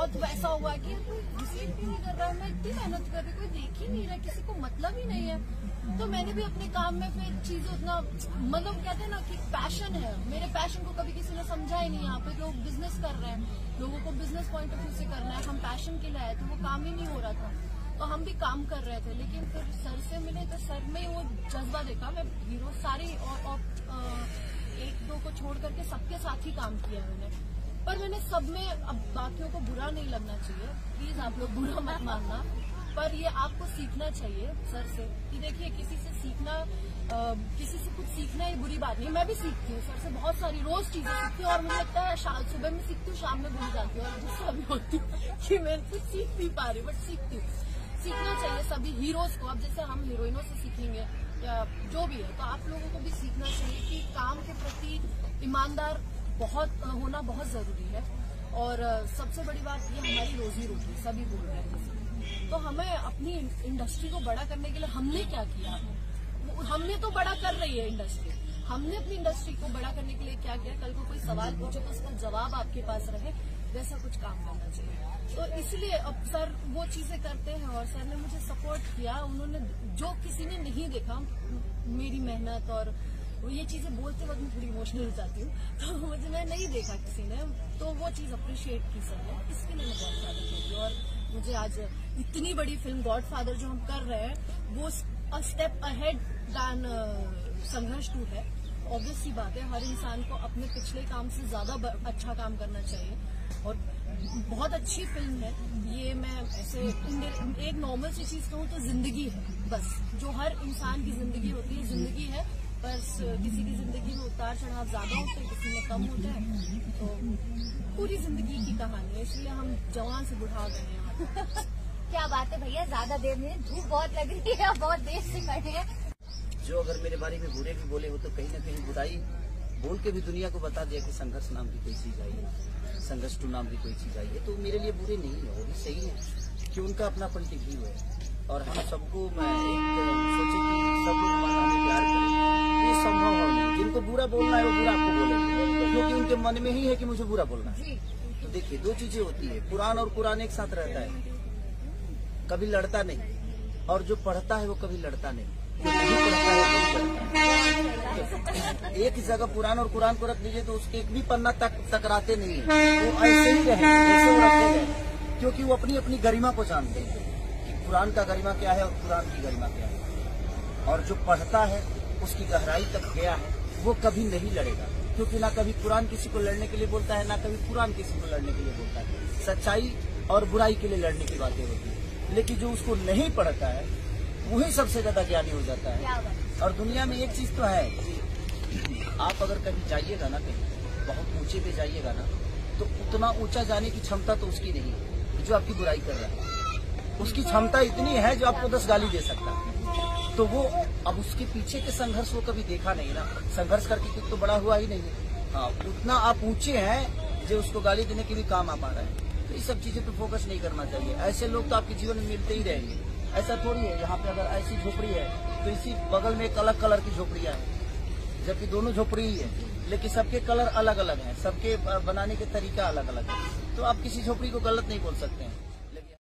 बहुत वैसा हुआ कि कोई रिसीव भी नहीं कर रहा है, मैं इतनी मेहनत कर रही, कोई देख ही नहीं रहा, किसी को मतलब ही नहीं है। तो मैंने भी अपने काम में फिर चीजें उतना मतलब कहते हैं ना कि पैशन है, मेरे पैशन को कभी किसी ने समझा ही नहीं। यहाँ पे लोग बिजनेस कर रहे हैं, लोगों को बिजनेस पॉइंट ऑफ व्यू से करना है, हम पैशन के लिए आए थे, वो काम ही नहीं हो रहा था। तो हम भी काम कर रहे थे, लेकिन फिर सर से मिले तो सर में वो जज्बा देखा। मैं हीरो सारी और एक दो को छोड़ करके सबके साथ ही काम किया मैंने, पर मैंने सब में, अब बाकियों को बुरा नहीं लगना चाहिए, प्लीज आप लोग बुरा मत मानना, पर ये आपको सीखना चाहिए सर से कि देखिए किसी से सीखना, किसी से कुछ सीखना ये बुरी बात नहीं। मैं भी सीखती हूँ सर से, बहुत सारी रोज चीजें सीखती हूँ, और मुझे लगता है सुबह में सीखती हूँ, शाम में भूल जाती हूँ और गुस्सा भी होती हूँ कि मैं कुछ सीख नहीं पा रही, बट सीखती हूँ। सीखना चाहिए सभी हीरोज को। अब जैसे हम हीरोइनों से सीखेंगे या जो भी है, तो आप लोगों को भी सीखना चाहिए कि काम के प्रति ईमानदार होना बहुत जरूरी है। और सबसे बड़ी बात ये हमारी रोजी रोटी, सभी बोल रहे हैं, तो हमें अपनी इंडस्ट्री को बड़ा करने के लिए हमने क्या किया? हमने तो बड़ा कर रही है इंडस्ट्री, हमने अपनी इंडस्ट्री को बड़ा करने के लिए क्या किया? कल को कोई सवाल पूछे तो उसका जवाब आपके पास रहे, वैसा कुछ काम करना चाहिए। तो इसलिए अब सर वो चीजें करते हैं, और सर ने मुझे सपोर्ट किया। उन्होंने जो किसी ने नहीं देखा मेरी मेहनत, और ये चीजें बोलते वक्त मैं थोड़ी इमोशनल हो जाती हूँ, तो मुझे नहीं देखा किसी ने, तो वो चीज अप्रिशिएट की सर ने, इसके लिए मैं बहुत ज्यादा कहती हूँ। और मुझे आज इतनी बड़ी फिल्म गॉडफादर जो हम कर रहे हैं, वो स्टेप अहेड दैन संघर्ष 2 है। ऑब्वियस सी बात है, हर इंसान को अपने पिछले काम से ज्यादा अच्छा काम करना चाहिए, और बहुत अच्छी फिल्म है ये। मैं ऐसे एक नॉर्मल सी चीज कहूँ तो जिंदगी है, बस जो हर इंसान की जिंदगी होती है, जिंदगी है, बस किसी की जिंदगी में उतार चढ़ाव ज्यादा होते हैं, किसी में कम होता है, तो पूरी जिंदगी की कहानी है, इसलिए हम जवान से बुढ़ा गए हैं। क्या बात है भैया, ज्यादा देर में धूप बहुत लग रही है, बहुत देर से खड़े हैं। जो अगर मेरे बारे में बुरे भी बोले हो तो कहीं न कहीं बुराई बोल के भी दुनिया को बता दिया कि संघर्ष नाम की कोई चीज आई है, संघर्ष 2 नाम की कोई चीज आई है, तो मेरे लिए बुरे नहीं है, वो भी सही है कि उनका अपना पॉइंट ऑफ व्यू है। और हम सबको मैं एक सोचे कि सब लोग हमें प्यार करें, ये संभव हो नहीं। जिनको बुरा बोलना है वो बुरा आपको बोलेंगे, क्योंकि उनके मन में ही है कि मुझे बुरा बोलना है। तो देखिए 2 चीजें होती है, कुरान और कुरान एक साथ रहता है, कभी लड़ता नहीं, और जो पढ़ता है वो कभी लड़ता नहीं, जो नहीं पढ़ता है वो लड़ता है। एक जगह कुरान और कुरान को रख लीजिए तो उसके एक भी पन्ना तक टकराते नहीं है, वो ऐसे ही रहे जैसे वो रखे गए, क्योंकि वो अपनी अपनी गरिमा को जानते हैं कि कुरान का गरिमा क्या है और कुरान की गरिमा क्या है। और जो पढ़ता है उसकी गहराई तक गया है, वो कभी नहीं लड़ेगा, क्योंकि ना कभी कुरान किसी को लड़ने के लिए बोलता है, ना कभी कुरान किसी को लड़ने के लिए बोलता है। सच्चाई और बुराई के लिए लड़ने की बातें होती है, लेकिन जो उसको नहीं पढ़ता है वही सबसे ज्यादा ज्ञानी हो जाता है। और दुनिया में एक चीज तो है, आप अगर कहीं जाइएगा ना, कहीं बहुत ऊंचे पे जाइएगा ना, तो उतना ऊंचा जाने की क्षमता तो उसकी नहीं है जो आपकी बुराई कर रहा है। उसकी क्षमता इतनी है जो आपको 10 गाली दे सकता है, तो वो अब उसके पीछे के संघर्ष वो कभी देखा नहीं ना, संघर्ष करके कुछ तो बड़ा हुआ ही नहीं है। हाँ, उतना आप ऊंचे हैं जो उसको गाली देने के भी काम आ पा रहा है। तो ये सब चीजें पे फोकस नहीं करना चाहिए। ऐसे लोग तो आपके जीवन में मिलते ही रहेंगे, ऐसा थोड़ी है यहाँ पे अगर ऐसी झोपड़ी है तो इसी बगल में एक अलग कलर की झोपड़ियाँ है, जबकि दोनों झोपड़ी ही है, लेकिन सबके कलर अलग अलग हैं, सबके बनाने के तरीका अलग अलग है। तो आप किसी झोपड़ी को गलत नहीं बोल सकते हैं।